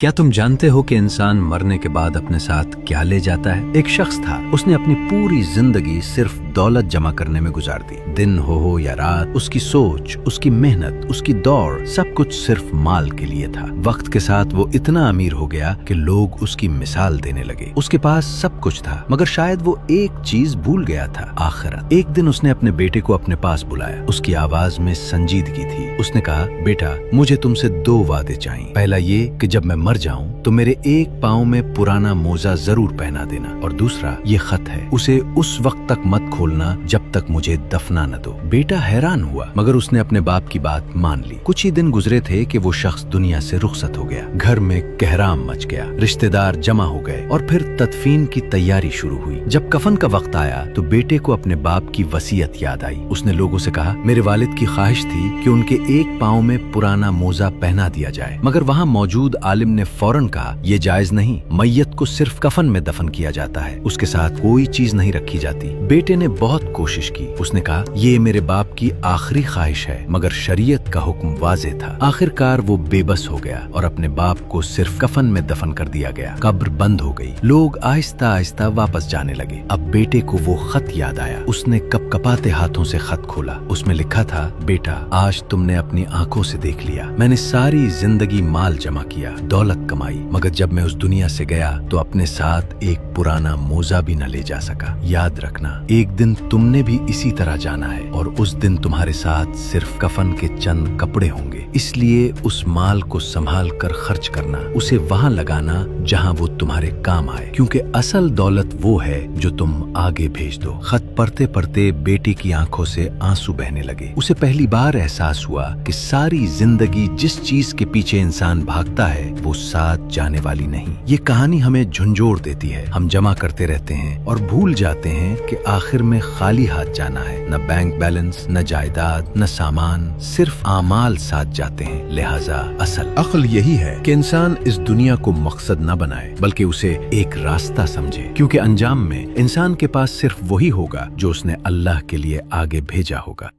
क्या तुम जानते हो कि इंसान मरने के बाद अपने साथ क्या ले जाता है? एक शख्स था, उसने अपनी पूरी जिंदगी सिर्फ दौलत जमा करने में गुजार दी। दिन हो या रात, उसकी सोच, उसकी मेहनत, उसकी दौड़, सब कुछ सिर्फ माल के लिए था। वक्त के साथ वो इतना अमीर हो गया कि लोग उसकी मिसाल देने लगे। उसके पास सब कुछ था, मगर शायद वो एक चीज भूल गया था, आखिरत। एक दिन उसने अपने बेटे को अपने पास बुलाया। उसकी आवाज में संजीदगी थी। उसने कहा, बेटा, मुझे तुमसे 2 वादे चाहिए। पहला ये कि जब मैं मर जाऊं तो मेरे एक पांव में पुराना मोजा जरूर पहना देना, और दूसरा ये खत है, उसे उस वक्त तक मत खोलना जब तक मुझे दफना न दो। बेटा हैरान हुआ, मगर उसने अपने बाप की बात मान ली। कुछ ही दिन गुजरे थे कि वो शख्स दुनिया से रुखसत हो गया। घर में कहराम मच गया, रिश्तेदार जमा हो गए और फिर तदफीन की तैयारी शुरू हुई। जब कफन का वक्त आया तो बेटे को अपने बाप की वसीयत याद आई। उसने लोगों से कहा, मेरे वालिद की ख्वाहिश थी कि उनके एक पांव में पुराना मोजा पहना दिया जाए, मगर वहाँ मौजूद आलिम ने फौरन कहा, ये जायज नहीं। मैयत को सिर्फ कफन में दफन किया जाता है, उसके साथ कोई चीज नहीं रखी जाती। बेटे ने बहुत कोशिश की। उसने कहा, ये मेरे बाप की आखिरी ख्वाहिश है, मगर शरीयत का हुक्म वाज़ेह था। आखिरकार वो बेबस हो गया और अपने बाप को सिर्फ कफन में दफन कर दिया गया। कब्र बंद हो गई। लोग आहिस्ता आहिस्ता वापस जाने लगे। अब बेटे को वो खत याद आया। उसने कपकपाते हाथों से खत खोला। उसमें लिखा था, बेटा, आज तुमने अपनी आंखों से देख लिया, मैंने सारी जिंदगी माल जमा किया, दौलत कमाई, मगर जब मैं उस दुनिया से गया तो अपने साथ एक पुराना मोजा भी न ले जा सका। याद रखना, एक दिन तुमने भी इसी तरह जाना है, और उस दिन तुम्हारे साथ सिर्फ कफन के चंद कपड़े होंगे। इसलिए उस माल को संभाल कर खर्च करना, उसे वहां लगाना जहां वो तुम्हारे काम आए, क्योंकि असल दौलत वो है जो तुम आगे भेज दो। खत पढ़ते पढ़ते बेटे की आंखों से आंसू बहने लगे। उसे पहली बार एहसास हुआ कि सारी जिंदगी जिस चीज के पीछे इंसान भागता है वो साथ जाने वाली नहीं। ये कहानी हमें झंझोड़ देती है। हम जमा करते रहते हैं और भूल जाते हैं कि आखिर में खाली हाथ जाना है। न बैंक बैलेंस, न जायदाद, न सामान, सिर्फ आमाल साथ जाते हैं। लिहाजा असल अक्ल यही है कि इंसान इस दुनिया को मकसद न बनाए, बल्कि उसे एक रास्ता समझे, क्योंकि अंजाम में इंसान के पास सिर्फ वही होगा जो उसने अल्लाह के लिए आगे भेजा होगा।